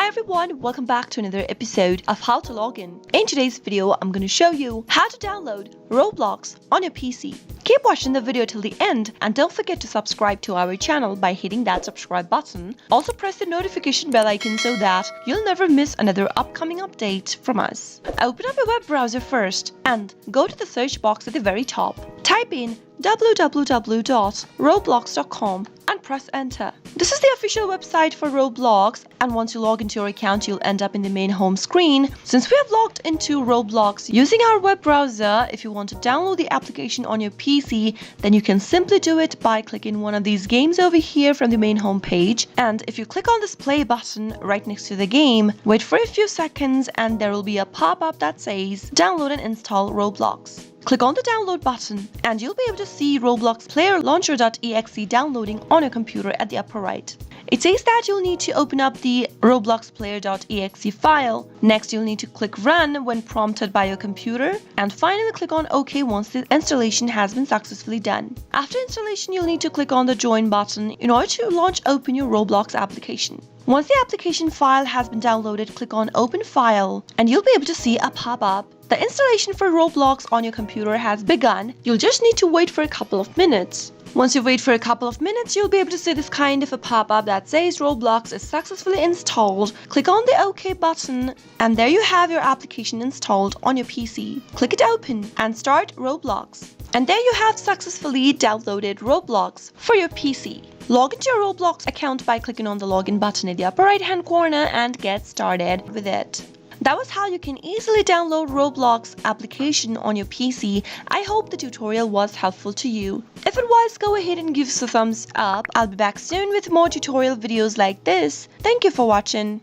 Hi everyone, welcome back to another episode of How to Login. In today's video, I'm going to show you how to download Roblox on your PC. Keep watching the video till the end and don't forget to subscribe to our channel by hitting that subscribe button. Also press the notification bell icon so that you'll never miss another upcoming update from us. Open up your web browser first and go to the search box at the very top. Type in www.roblox.com and press enter. This is the official website for Roblox, and once you log into your account, you'll end up in the main home screen. Since we have logged into Roblox using our web browser, if you want to download the application on your PC, then you can simply do it by clicking one of these games over here from the main home page. And if you click on this play button right next to the game, wait for a few seconds and there will be a pop-up that says download and install Roblox. Click on the download button and you'll be able to see Roblox Player Launcher.exe downloading on your computer at the upper right. It says that you'll need to open up the Roblox Player.exe file. Next, you'll need to click Run when prompted by your computer. And finally, click on OK once the installation has been successfully done. After installation, you'll need to click on the Join button in order to open your Roblox application. Once the application file has been downloaded, click on Open File and you'll be able to see a pop-up. The installation for Roblox on your computer has begun. You'll just need to wait for a couple of minutes. Once you wait for a couple of minutes, you'll be able to see this kind of a pop-up that says Roblox is successfully installed. Click on the OK button and there you have your application installed on your PC. Click it open and start Roblox. And there you have successfully downloaded Roblox for your PC. Log into your Roblox account by clicking on the login button in the upper right hand corner and get started with it. That was how you can easily download Roblox application on your PC. I hope the tutorial was helpful to you. If it was, go ahead and give us a thumbs up. I'll be back soon with more tutorial videos like this. Thank you for watching.